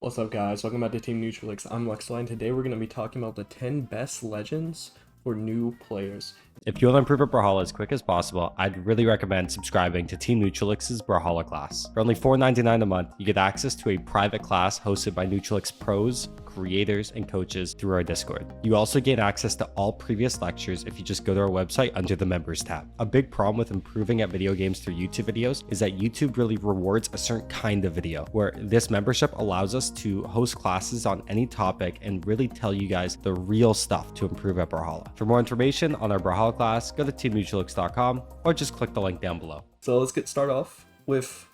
What's up, guys? Welcome back to Team Neutralix. I'm lxuliy, and today we're going to be talking about the 10 best legends for new players. If you want to improve at Brawlhalla as quick as possible, I'd really recommend subscribing to Team Neutralix's Brawlhalla class. For only $4.99 a month, you get access to a private class hosted by Neutralix pros, creators, and coaches through our Discord. You also gain access to all previous lectures if you just go to our website under the members tab. A big problem with improving at video games through YouTube videos is that YouTube really rewards a certain kind of video, where this membership allows us to host classes on any topic and really tell you guys the real stuff to improve at Brawlhalla. For more information on our Brawlhalla class, go to teamneutralix.com or just click the link down below. So let's get started off with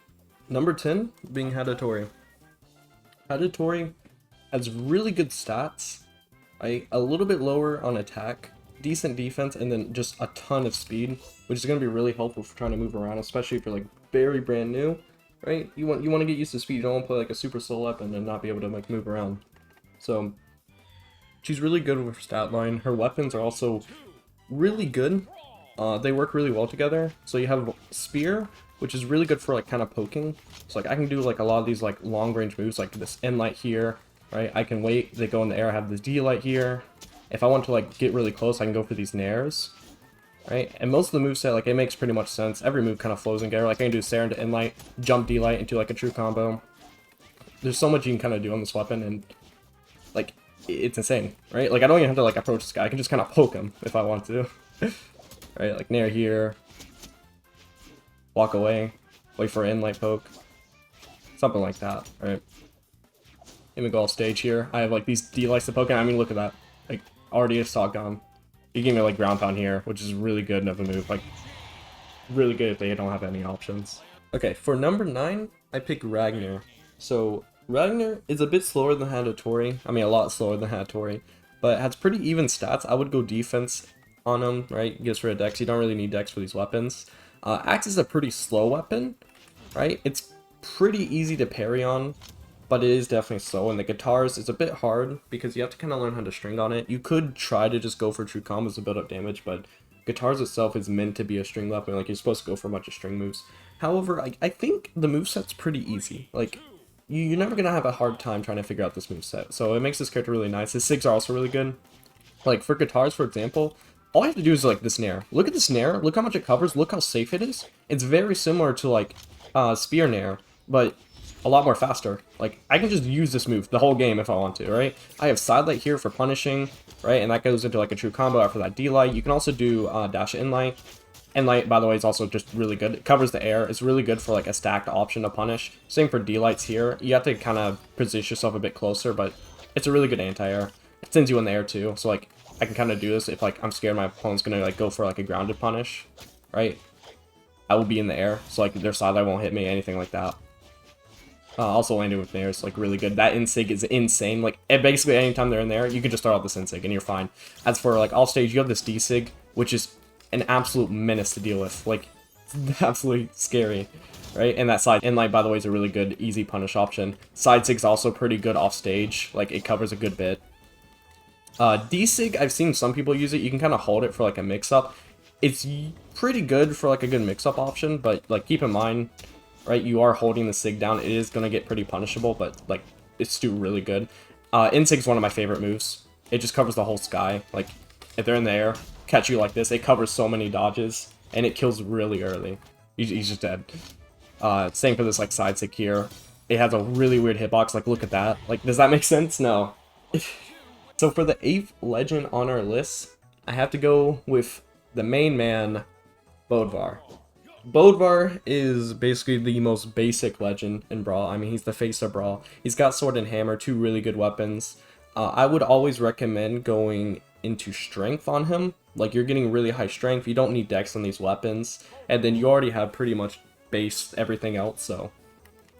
number 10 being Hadori. Hadori has really good stats, right? A little bit lower on attack, decent defense, and then just a ton of speed, which is going to be really helpful for trying to move around, especially if you're like very brand new, right? You want to get used to speed. You don't want to play like a super slow weapon and not be able to like move around. So she's really good with her stat line. Her weapons are also really good. They work really well together. So you have spear, which is really good for like kind of poking. So like I can do like a lot of these like long range moves, like this end light here, right? I can wait, they go in the air. I have this D light here. If I want to like get really close, I can go for these nairs, right? And most of the moveset, like it makes pretty much sense. Every move kind of flows together. Like I can do Sarah into end light, jump D light into like a true combo. There's so much you can kind of do on this weapon, and like it's insane, right? Like I don't even have to like approach this guy. I can just kind of poke him if I want to. Right, like nair here, walk away, wait for an light poke, something like that, right? Let me go off stage here. I have like these D-lights to poke, and I mean look at that, like already a stock gone. You give me like ground pound here, which is really good of a move, like really good if they don't have any options. Okay, for number 9, I pick Ragnar. So Ragnar is a bit slower than Hadori. I mean a lot slower than Hadori, but has pretty even stats. I would go defense on him, right? Gets rid of dex. You don't really need dex for these weapons. Axe is a pretty slow weapon, right? It's pretty easy to parry on, but it is definitely slow. And the guitars is a bit hard because you have to kind of learn how to string on it. You could try to just go for true combos to build up damage, but guitars itself is meant to be a string weapon. Like you're supposed to go for a bunch of string moves. However, I think the moveset's pretty easy. Like you're never gonna have a hard time trying to figure out this moveset. So it makes this character really nice. His sigs are also really good. Like for guitars, for example, all I have to do is like this nair. Look at this nair. Look how much it covers. Look how safe it is. It's very similar to like spear nair, but a lot more faster. Like I can just use this move the whole game if I want to, right? I have side light here for punishing, right? And that goes into like a true combo after that D light. You can also do dash in light. In light, by the way, is also just really good. It covers the air. It's really good for like a stacked option to punish. Same for D lights here. You have to kind of position yourself a bit closer, but it's a really good anti-air. It sends you in the air too, so like I can kind of do this if like I'm scared my opponent's gonna like go for like a grounded punish, right? I will be in the air, so like their side light won't hit me, anything like that. Also landing with nairs, like really good. That insig is insane. Like basically anytime they're in there, you can just start out this insig and you're fine. As for like off stage, you have this D-sig, which is an absolute menace to deal with. Like it's absolutely scary, right? And that side in light, by the way, is a really good easy punish option. Side sig's also pretty good off stage. Like it covers a good bit. D-Sig, I've seen some people use it. You can kind of hold it for like a mix-up. It's pretty good for like a good mix-up option, but like keep in mind, right, you are holding the Sig down. It is going to get pretty punishable, but like it's still really good. In-Sig's one of my favorite moves. It just covers the whole sky. Like if they're in the air, catch you like this, it covers so many dodges, and it kills really early. He's just dead. Same for this like side Sig here. It has a really weird hitbox. Like look at that. Like does that make sense? No. So for the 8th legend on our list, I have to go with the main man, Bodvar. Bodvar is basically the most basic legend in Brawl. I mean, he's the face of Brawl. He's got Sword and Hammer, 2 really good weapons. I would always recommend going into Strength on him. Like, you're getting really high Strength. You don't need Dex on these weapons. And then you already have pretty much based everything else, so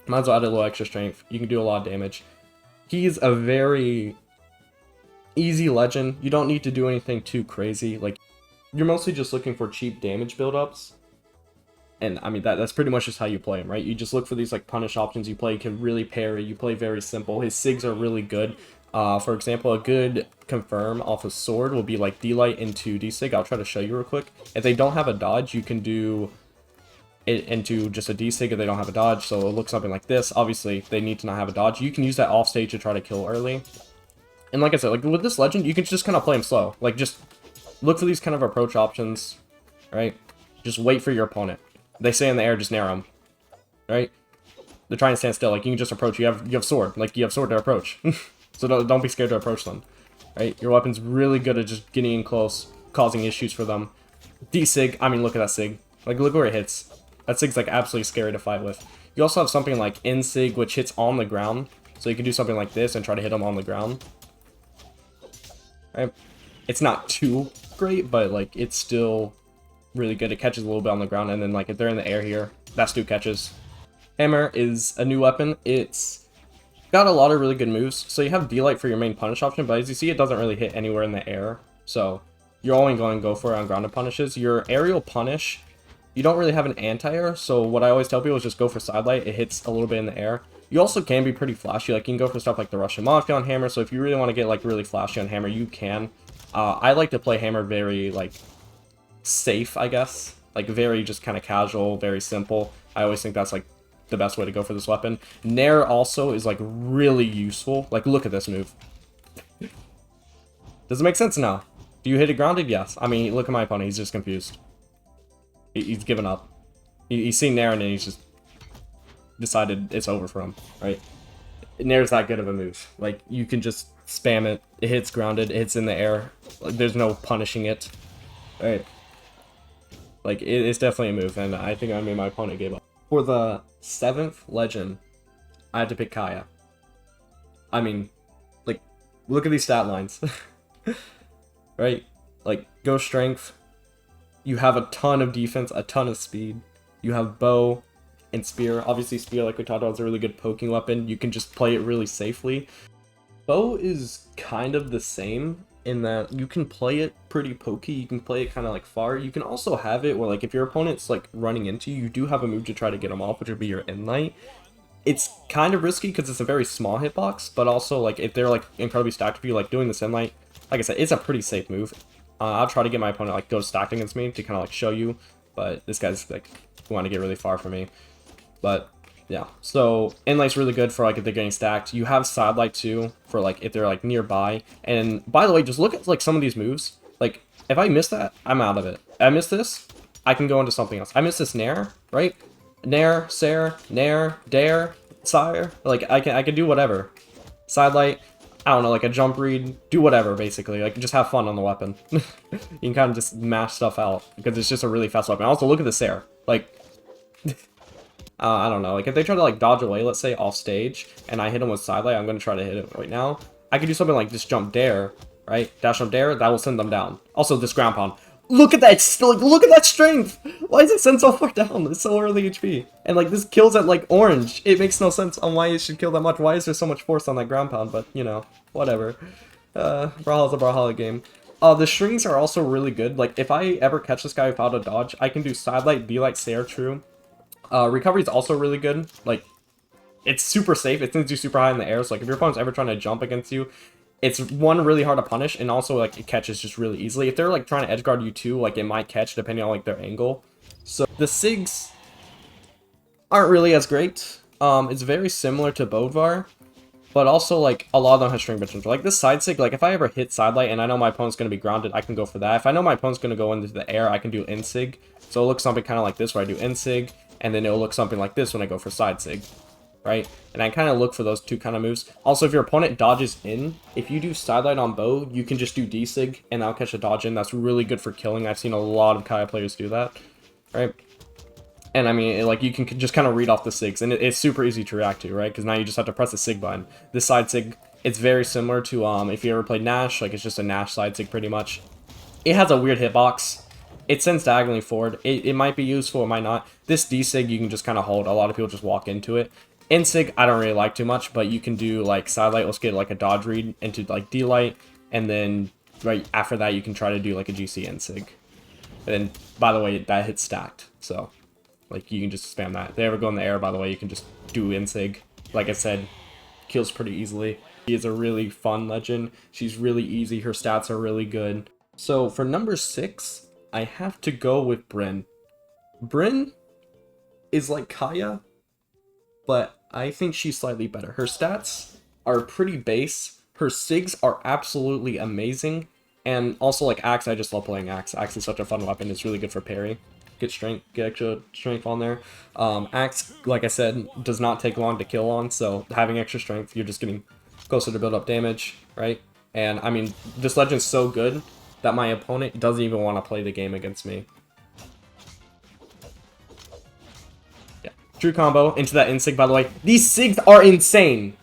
might as well add a little extra Strength. You can do a lot of damage. He's a very easy legend. You don't need to do anything too crazy. Like you're mostly just looking for cheap damage buildups, and I mean that's pretty much just how you play him, right? You just look for these like punish options. You play can really parry. You play very simple. His sigs are really good. For example, a good confirm off a sword will be like D light into D sig. I'll try to show you real quick. If they don't have a dodge, you can do it into just a D-Sig if they don't have a dodge, so it'll look something like this. Obviously, they need to not have a dodge. You can use that off stage to try to kill early. And like I said, like with this legend, you can just kind of play him slow. Like, just look for these kind of approach options, right? Just wait for your opponent. They stay in the air, just nair them, right? They're trying to stand still. Like, you can just approach. You have sword. Like, you have sword to approach. So don't be scared to approach them, right? Your weapon's really good at just getting in close, causing issues for them. D-Sig, I mean, look at that Sig. Like, look where it hits. That Sig's, like, absolutely scary to fight with. You also have something like N-Sig, which hits on the ground. So you can do something like this and try to hit them on the ground. Right? It's not too great, but, like, it's still really good. It catches a little bit on the ground, and then, like, if they're in the air here, that still catches. Hammer is a new weapon. It's got a lot of really good moves. So you have D-Light for your main punish option, but as you see, it doesn't really hit anywhere in the air. So you're only going to go for it on grounded punishes. Your aerial punish, you don't really have an anti-air, so what I always tell people is just go for sidelight. It hits a little bit in the air. You also can be pretty flashy. Like, you can go for stuff like the Russian Mafia on Hammer, so if you really want to get, like, really flashy on Hammer, you can. I like to play Hammer very, like, safe, I guess. Like, very just kind of casual, very simple. I always think that's, like, the best way to go for this weapon. Nair also is, like, really useful. Like, look at this move. Does it make sense now? Do you hit it grounded? Yes. I mean, look at my opponent. He's just confused. He's given up. He's seen Nair and then he's just decided it's over for him, right? Nair's that good of a move. Like, you can just spam it. It hits grounded. It hits in the air. Like, there's no punishing it, right? Like, it's definitely a move, and I think I made my opponent give up. For the 7th legend, I had to pick Kaya. I mean, like, look at these stat lines. Right? Like, go strength. You have a ton of defense, a ton of speed. You have bow and spear. Obviously, spear, like we talked about, is a really good poking weapon. You can just play it really safely. Bow is kind of the same in that you can play it pretty pokey. You can play it kind of like far. You can also have it where, like, if your opponent's like running into you, you do have a move to try to get them off, which would be your end light. It's kind of risky because it's a very small hitbox, but also, like, if they're like incredibly stacked with you, like doing this end light, like I said, it's a pretty safe move. I'll try to get my opponent like go stacked against me to kind of like show you, but this guy's like want to get really far from me. But yeah, so end light's really good for like if they're getting stacked. You have side light too for like if they're like nearby. And by the way, just look at like some of these moves. Like if I miss that, I'm out of it. I miss this, I can go into something else. I miss this nair, right? Nair, Sare, nair, dare, sire. Like I can do whatever. Side light. I don't know, like a jump read, do whatever, basically. Like, just have fun on the weapon. You can kind of just mash stuff out, because it's just a really fast weapon. Also, look at the Sare. Like, I don't know. Like, if they try to, like, dodge away, let's say, off stage, and I hit them with sidelight, I'm going to try to hit it right now. I could do something like just jump dare, right? Dash jump dare, that will send them down. Also, this ground pound. Look at that, like, look at that strength! Why is it sent so far down? It's so early HP. And, like, this kills at, like, orange. It makes no sense on why it should kill that much. Why is there so much force on that ground pound? But, you know, whatever. Brawlhalla's a Brawlhalla game. The strings are also really good. Like, if I ever catch this guy without a dodge, I can do sidelight, B-light, Sare, true. Recovery is also really good. Like, it's super safe. It sends you super high in the air. So, like, if your opponent's ever trying to jump against you, it's one really hard to punish, and also like it catches just really easily. If they're like trying to edge guard you too, like it might catch depending on like their angle. So the Sigs aren't really as great. It's very similar to Bodvar, but also like a lot of them have string potential. Like this side Sig, like if I ever hit sidelight and I know my opponent's gonna be grounded, I can go for that. If I know my opponent's gonna go into the air, I can do in Sig. So it'll look something kind of like this where I do in Sig, and then it'll look something like this when I go for side Sig. Right? And I kind of look for those two kind of moves. Also, if your opponent dodges in, if you do sidelight on bow, you can just do D-Sig, and that'll catch a dodge in. That's really good for killing. I've seen a lot of Kaya players do that. Right? And I mean, like, you can just kind of read off the Sigs, and it's super easy to react to, right? Because now you just have to press the Sig button. This side Sig, it's very similar to, if you ever played Nash, like, it's just a Nash side Sig pretty much. It has a weird hitbox. It sends diagonally forward. It might be useful, it might not. This D-Sig, you can just kind of hold. A lot of people just walk into it. N-Sig, I don't really like too much, but you can do, like, sidelight. Let's get, like, a dodge read into, like, D-Light, and then, right after that, you can try to do, like, a GC N-Sig. And then, by the way, that hits stacked, so, like, you can just spam that. If they ever go in the air, by the way, you can just do N-Sig. Like I said, kills pretty easily. She is a really fun legend. She's really easy. Her stats are really good. So, for number 6, I have to go with Bren. Bren is like Kaya, but I think she's slightly better. Her stats are pretty base. Her SIGs are absolutely amazing. And also like Axe, I just love playing Axe. Axe is such a fun weapon. It's really good for parry. Get strength, get extra strength on there. Axe, like I said, does not take long to kill on, so having extra strength, you're just getting closer to build up damage, right? And I mean, this Legend's so good that my opponent doesn't even want to play the game against me. Yeah, true combo into that Insig, by the way. These Sigs are insane!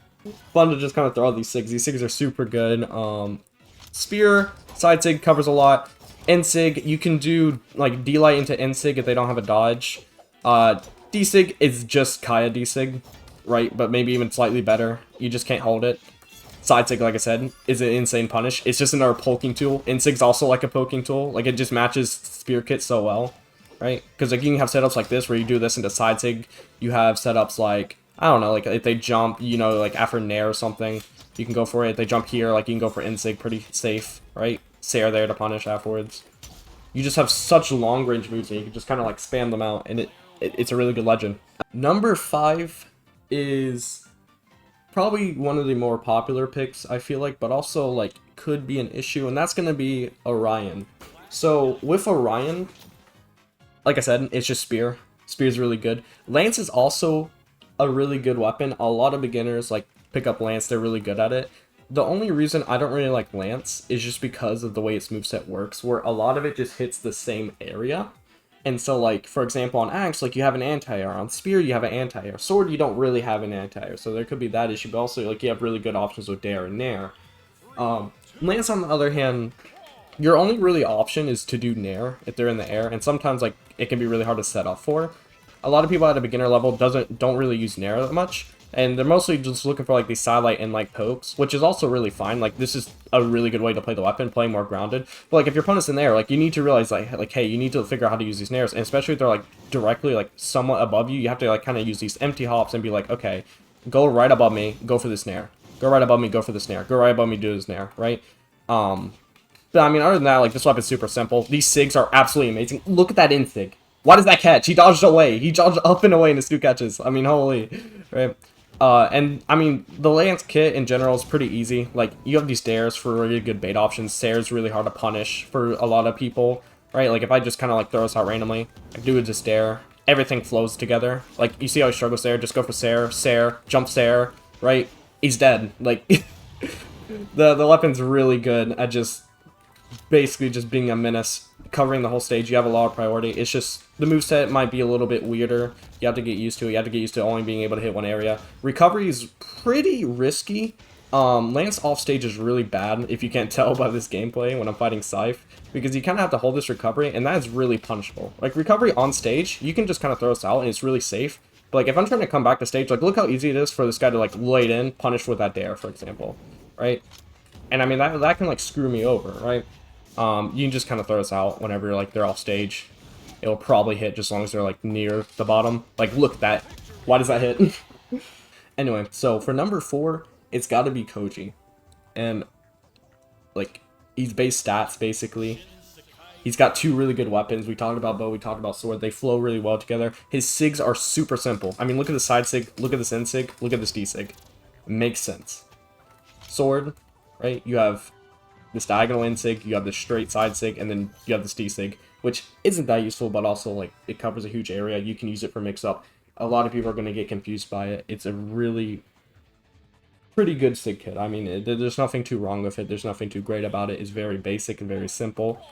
Fun to just kind of throw out these Sigs. These Sigs are super good. Spear, side Sig covers a lot. N-Sig, you can do like D-Light into N-Sig if they don't have a dodge. D-Sig is just Kaya D-Sig, right? But maybe even slightly better. You just can't hold it. Side Sig, like I said, is an insane punish. It's just another poking tool. N-Sig's also like a poking tool. Like, it just matches Spear Kit so well, right? Because like you can have setups like this where you do this into Side Sig. You have setups like, I don't know, like if they jump, you know, like after Nair or something, you can go for it. If they jump here, like you can go for N-Sig pretty safe, right? Sair there to punish afterwards. You just have such long range moves and you can just kind of like spam them out, and it's a really good Legend. Number 5 is probably one of the more popular picks, I feel like, but also like could be an issue, and that's going to be Orion. So with Orion, like I said, it's just Spear. Spear's really good. Lance is also a really good weapon. A lot of beginners like pick up Lance, they're really good at it. The only reason I don't really like Lance is just because of the way its moveset works, where a lot of it just hits the same area. And so, like, for example, on Axe, like, you have an anti-air. On Spear, you have an anti-air. Sword, you don't really have an anti-air, so there could be that issue, but also, like, you have really good options with Dare and Nair. Lance, on the other hand, your only really option is to do Nair if they're in the air, and sometimes, like, it can be really hard to set up for. A lot of people at a beginner level don't really use Nair that much, and they're mostly just looking for like these sidelight and like pokes, which is also really fine. Like, this is a really good way to play the weapon, playing more grounded. But like, if your opponent's in there, like, you need to realize like hey, you need to figure out how to use these Nairs, and especially if they're like directly like somewhat above you, you have to like kind of use these empty hops and be like, okay, go right above me, go for this Nair. Go right above me, go for this Nair. Go right above me, do this Nair, right? But I mean, other than that, like, this weapon's super simple. These Sigs are absolutely amazing. Look at that Insig. Why does that catch? He dodged away. He dodged up and away in his 2 catches. I mean, holy, right? And I mean, the Lance kit in general is pretty easy. Like, you have these dares for really good bait options. Sair's really hard to punish for a lot of people, right? Like, if I just kind of like throw this out randomly, I do it just dare. Everything flows together. Like, you see how he struggles there? Just go for Sair, Sair, jump Sair, right? He's dead. Like, the weapon's really good at just basically just being a menace, covering the whole stage. You have a lot of priority. It's just the moveset might be a little bit weirder. You have to get used to it. You have to get used to only being able to hit one area. Recovery is pretty risky. Lance off stage is really bad, if you can't tell by this gameplay when I'm fighting Scythe, because you kind of have to hold this recovery, and that is really punishable. Like, recovery on stage, you can just kind of throw this out, and it's really safe. But like, if I'm trying to come back to stage, like, look how easy it is for this guy to like lay it in, punish with that dare, for example, right? And I mean, that can like screw me over, right? You can just kind of throw this out whenever like they're off stage. It'll probably hit just as long as they're like near the bottom. Like, look at that. Why does that hit? Anyway, so for number 4, it's got to be Koji. And like, he's base stats basically. He's got 2 really good weapons. We talked about bow, we talked about sword. They flow really well together. His Sigs are super simple. I mean, look at the side Sig, look at this N Sig, look at this D Sig. Makes sense. Sword, right? You have this diagonal N Sig, you have this straight side Sig, and then you have this D Sig, which isn't that useful, but also like it covers a huge area. You can use it for mix up. A lot of people are going to get confused by it. It's a really pretty good Sig kit. I mean, there's nothing too wrong with it. There's nothing too great about it. It's very basic and very simple.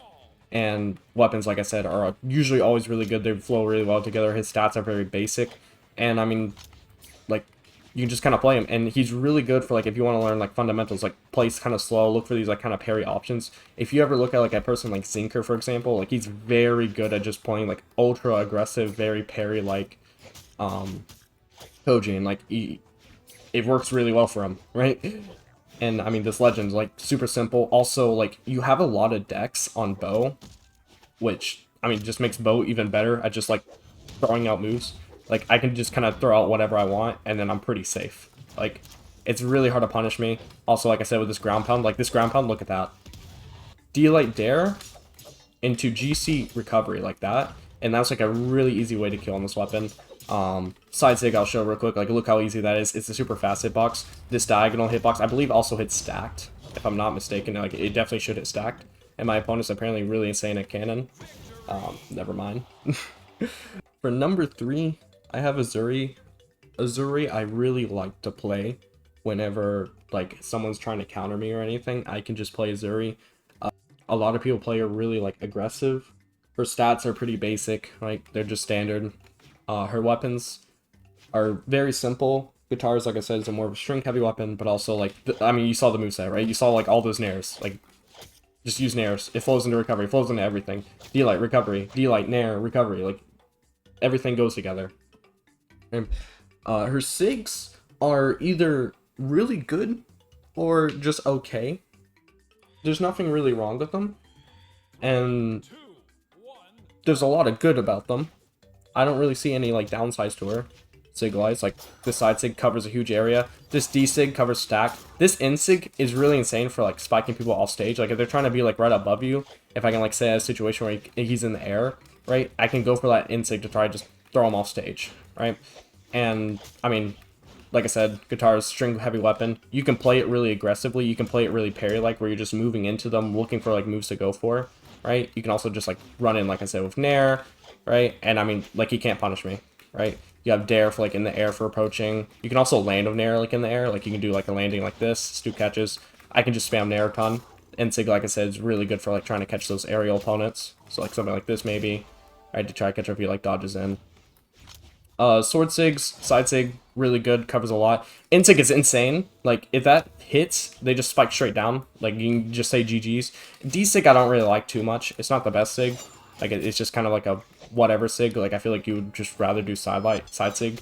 And weapons, like I said, are usually always really good. They flow really well together. His stats are very basic. And I mean, like, you can just kind of play him. And he's really good for, like, if you want to learn, like, fundamentals, like, play kind of slow, look for these, like, kind of parry options. If you ever look at, like, a person like Zinker, for example, like, he's very good at just playing, like, ultra aggressive, very parry-like, Koji. And, like, it works really well for him, right? And, I mean, this Legend's, like, super simple. Also, like, you have a lot of decks on bow, which, I mean, just makes bow even better at just, like, throwing out moves. Like, I can just kind of throw out whatever I want, and then I'm pretty safe. Like, it's really hard to punish me. Also, like I said, with this ground pound, like, this ground pound, look at that. D-Light Dare into GC recovery like that, and that's, like, a really easy way to kill on this weapon. Side sig I'll show real quick, like look how easy that is. It's a super fast hitbox. This diagonal hitbox, I believe also hits stacked, if I'm not mistaken. Like it definitely should hit stacked. And my opponent's apparently really insane at cannon. Never mind. For number 3, I have a Zuri. A Zuri I really like to play whenever like someone's trying to counter me or anything. I can just play a Zuri. A lot of people play her really like aggressive. Her stats are pretty basic, like they're just standard. Her weapons are very simple. Guitars, like I said, is a more of a string heavy weapon, but also like, I mean, you saw the moveset, right? You saw like all those nairs, like just use nairs. It flows into recovery, flows into everything. D-light, recovery, D-light, nair, recovery, like everything goes together. And her sigs are either really good or just okay. There's nothing really wrong with them, and there's a lot of good about them. I don't really see any like downsides to her. Sig wise, like this side sig covers a huge area. This D sig covers stack. This in sig is really insane for like spiking people off stage. Like if they're trying to be like right above you, if I can like say a situation where he's in the air, right? I can go for that in sig to try to just throw him off stage, right? And I mean, like I said, guitar's string heavy weapon. You can play it really aggressively. You can play it really parry like, where you're just moving into them, looking for like moves to go for, right? You can also just like run in, like I said, with nair, right? And I mean, like he can't punish me, right? You have dare for like in the air for approaching. You can also land of nair like in the air. Like you can do like a landing like this, stu catches. I can just spam nair a ton. And sig, like I said, is really good for like trying to catch those aerial opponents. So like something like this maybe. Right, to try to catch her if he like dodges in. Sword sigs, side sig, really good, covers a lot. In sig is insane. Like if that hits, they just spike straight down. Like you can just say GG's. D sig I don't really like too much. It's not the best sig. Like it's just kind of like a whatever sig. Like I feel like you would just rather do side sig.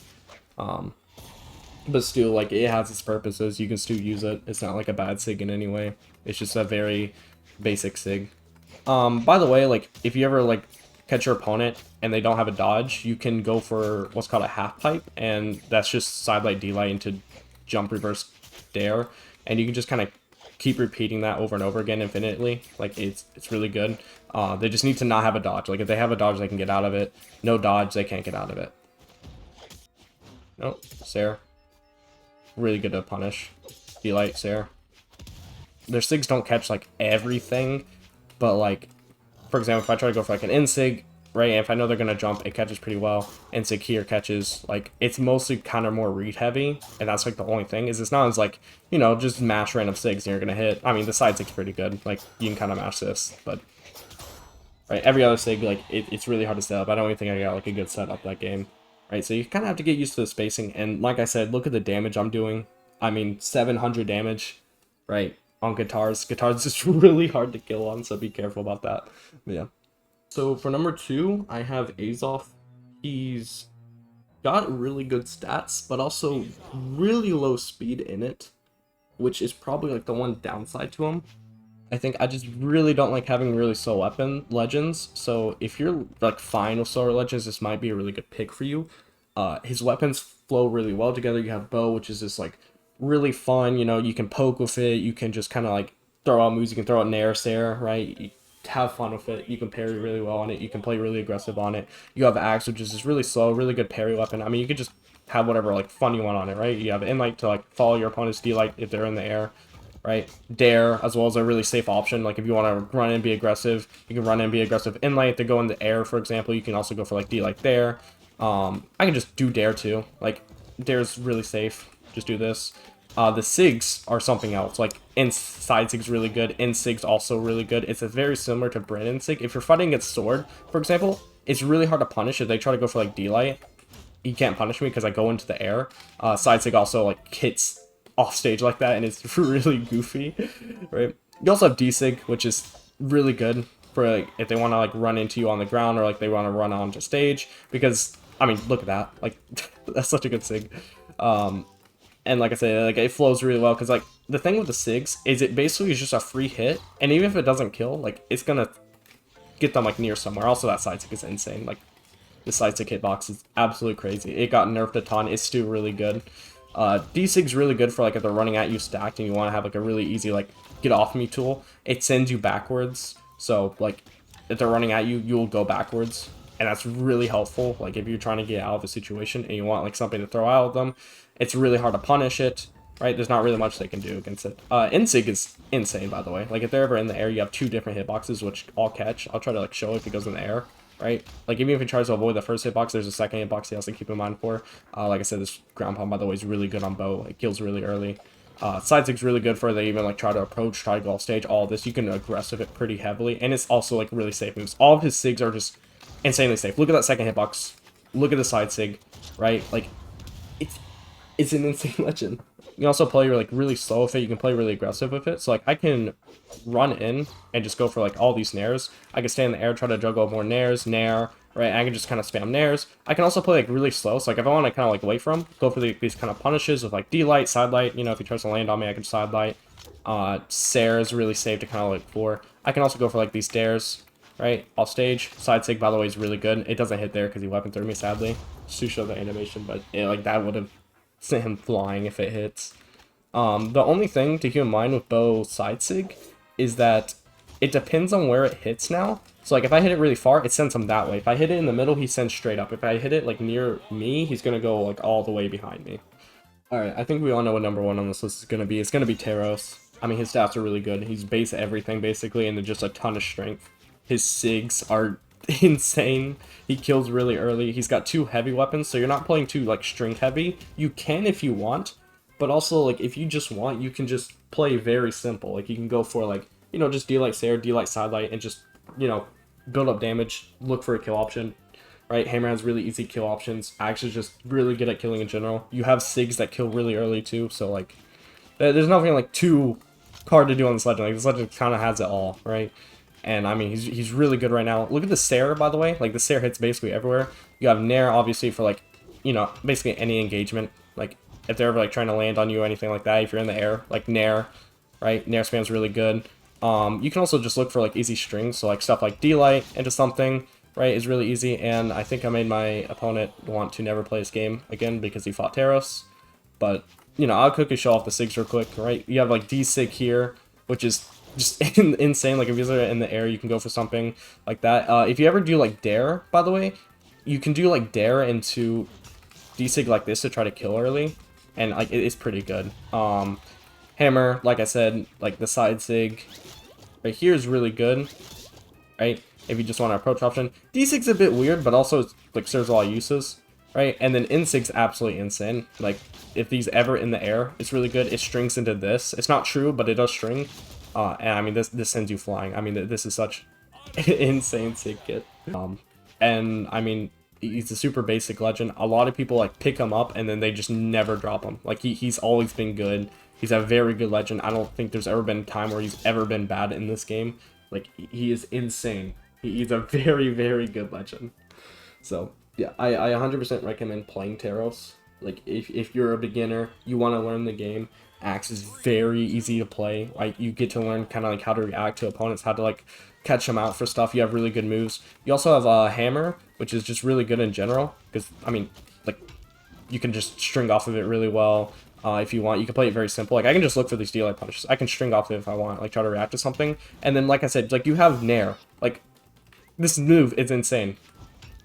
But still, like it has its purposes. You can still use it. It's not like a bad sig in any way. It's just a very basic sig. By the way, like if you ever like catch your opponent and they don't have a dodge, you can go for what's called a half pipe, and that's just side light D light into jump reverse dare, and you can just kind of keep repeating that over and over again infinitely. Like it's really good. They just need to not have a dodge. Like if they have a dodge, they can get out of it. No dodge, they can't get out of it. Nope, Sarah. Really good to punish. D light, Sarah. Their sigs don't catch like everything, but like, for example, if I try to go for like an in-sig, right, and if I know they're going to jump, it catches pretty well. In-sig here catches, like, it's mostly kind of more read heavy, and that's like the only thing, is it's not as like, you know, just mash random sigs and you're going to hit. I mean, the side sig's pretty good, like, you can kind of mash this, but, right, every other sig, like, it's really hard to set up. I don't even think I got like a good setup that game, right, so you kind of have to get used to the spacing, and like I said, look at the damage I'm doing. I mean, 700 damage, right, on guitars. Guitars is really hard to kill on, so be careful about that. But yeah. So for number 2, I have Azoth. He's got really good stats, but also really low speed in it, which is probably like the one downside to him. I think I just really don't like having really slow weapon legends. So if you're like fine with slower legends, this might be a really good pick for you. His weapons flow really well together. You have bow, which is just like really fun, you know, you can poke with it, you can just kind of like throw out moves, you can throw out nair, right, you have fun with it, you can parry really well on it, you can play really aggressive on it. You have axe, which is just really slow, really good parry weapon. I mean, you could just have whatever like fun you want on it, right? You have inlight to like follow your opponent's D-light if they're in the air, right? Dare as well as a really safe option. Like if you want to run in and be aggressive, you can run in and be aggressive inlight. If they go in the air, for example, you can also go for like D-light there. I can just do dare too, like dare's really safe. Just do this. The sigs are something else. Like inside sig's really good. In sig's also really good. It's very similar to Bren in sig. If you're fighting against sword, for example, it's really hard to punish if they try to go for like D-light. He can't punish me because I go into the air. Side sig also like hits off stage like that, and it's really goofy, right? You also have D-sig, which is really good for like if they want to like run into you on the ground or like they want to run onto stage, because I mean, look at that, like that's such a good sig. And like I said, like it flows really well, because like the thing with the sigs is it basically is just a free hit, and even if it doesn't kill, like it's gonna get them like near somewhere. Also, that side sig is insane. Like the side sig hitbox is absolutely crazy. It got nerfed a ton. It's still really good. D-sig's really good for like if they're running at you stacked and you want to have like a really easy like get off me tool. It sends you backwards, so like if they're running at you, you'll go backwards. and that's really helpful. Like if you're trying to get out of a situation and you want like something to throw out at them, it's really hard to punish it, right? There's not really much they can do against it. Insig is insane, by the way. Like if they're ever in the air, you have 2 different hitboxes which all catch. I'll try to like show if it goes in the air, right? Like even if he tries to avoid the first hitbox, there's a second hitbox he has to keep in mind for. Like I said, this ground pound, by the way, is really good on bow. It kills really early. Side sig's really good for they even like try to approach, try to go off stage. All of this, you can aggressive it pretty heavily, and it's also like really safe moves. All of his sigs are just insanely safe. Look at that second hitbox. Look at the side sig, right? Like it's an insane legend. You can also play like really slow with it. You can play really aggressive with it. So like I can run in and just go for like all these nairs. I can stay in the air, try to juggle more nairs, nair, right? I can just kind of spam nairs. I can also play like really slow. So like if I want to kind of like wait from, go for these kind of punishes with like D-light, side light. You know, if he tries to land on me, I can side light. Sair is really safe to kind of like for. I can also go for like these dares, right? Off stage. Side sig, by the way, is really good. It doesn't hit there because he weapon threw me, sadly. Just to show the animation, but yeah, like that would have sent him flying if it hits. The only thing to keep in mind with bow side sig is that it depends on where it hits now. So like if I hit it really far, it sends him that way. If I hit it in the middle, he sends straight up. If I hit it like near me, he's gonna go like all the way behind me. Alright, I think we all know what number 1 on this list is gonna be. It's gonna be Teros. I mean, his stats are really good. He's base everything basically, and then just a ton of strength. His sigs are insane. He kills really early. He's got 2 heavy weapons, so you're not playing too like string heavy. You can if you want, but also like if you just want, you can just play very simple. Like you can go for like, you know, just D-light Sair, D-light side light, and just, you know, build up damage, look for a kill option, right? Hammer has really easy kill options. Axe is just really good at killing in general. You have sigs that kill really early too, so like there's nothing like too hard to do on this legend. Like this legend kind of has it all, right? And I mean, he's really good right now. Look at the Sair, by the way. Like the Sair hits basically everywhere. You have Nair, obviously, for like, you know, basically any engagement. Like if they're ever like trying to land on you or anything like that, if you're in the air, like Nair, right? Nair spam's really good. You can also just look for like easy strings, so like stuff like D-light into something, right, is really easy. And I think I made my opponent want to never play this game again because he fought Teros. But, you know, I'll quickly show off the sigs real quick, right? You have like D-sig here, which is just insane. Like if you're in the air, you can go for something like that. If you ever do like dare, by the way, you can do like dare into D-sig like this to try to kill early, and like it's pretty good. Hammer, like I said, like the side sig right here is really good, right? If you just want to approach option. D-sig's a bit weird, but also like serves a lot of uses, right? And then N-sig's absolutely insane. Like if these ever in the air, it's really good. It strings into this. It's not true, but it does string. And I mean, this sends you flying. I mean, this is such insane sig kit. And I mean, he's a super basic legend. A lot of people like pick him up and then they just never drop him. Like he's always been good. He's a very good legend. I don't think there's ever been a time where he's ever been bad in this game. Like he is insane. He's a very, very good legend. So yeah, I 100% recommend playing Teros. Like if you're a beginner, you want to learn the game, Axe is very easy to play. Like you get to learn kind of like how to react to opponents, how to like catch them out for stuff. You have really good moves. You also have Hammer, which is just really good in general because I mean, like you can just string off of it really well. If you want, you can play it very simple. Like I can just look for these D-light punishes. I can string off it if I want, like try to react to something. And then, like I said, like you have Nair. Like this move is insane.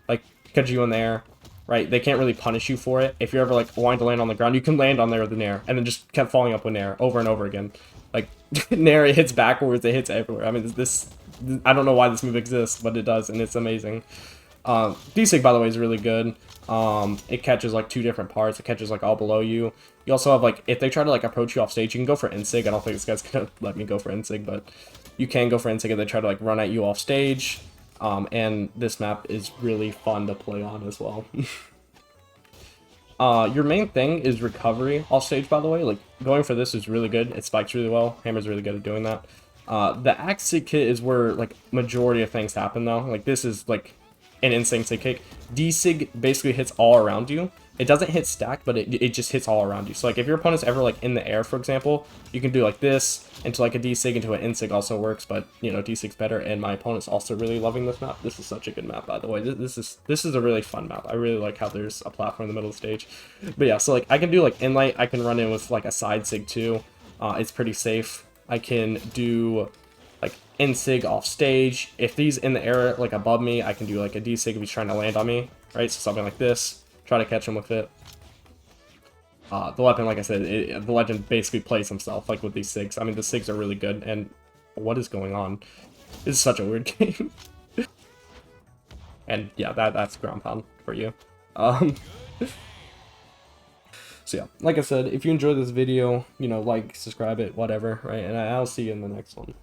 Like catch you in the air, right? They can't really punish you for it. If you're ever like wanting to land on the ground, you can land on there with the Nair, and then just kept falling up with Nair over and over again. Like Nair, it hits backwards, it hits everywhere. I mean, this I don't know why this move exists, but it does, and it's amazing. D-sig, by the way, is really good. It catches like 2 different parts. It catches like all below you. You also have like, if they try to like approach you off stage, you can go for N-sig. I don't think this guy's gonna let me go for N-sig, but you can go for N-sig if they try to like run at you off stage. And this map is really fun to play on as well. Your main thing is recovery off stage, by the way. Like going for this is really good. It spikes really well. Hammer's really good at doing that. The Axe Sig kit is where like majority of things happen though. Like this is like an insane sig kick. D-sig basically hits all around you. It doesn't hit stack, but it just hits all around you. So like if your opponent's ever like in the air, for example, you can do like this into like a D-sig into an N-sig also works, but you know, D-sig's better, and my opponent's also really loving this map. This is such a good map, by the way. This is a really fun map. I really like how there's a platform in the middle of the stage. But yeah, so like I can do like inlight, I can run in with like a side sig too. It's pretty safe. I can do like N-Sig off stage. If he's in the air like above me, I can do like a D-Sig if he's trying to land on me, right? So something like this, try to catch him with it. The weapon, like I said, the legend basically plays himself like with these SIGs. I mean, the SIGs are really good, and what is going on? This is such a weird game. And yeah, that's ground pound for you. So yeah, like I said, if you enjoyed this video, you know, like, subscribe it, whatever, right? And I'll see you in the next one.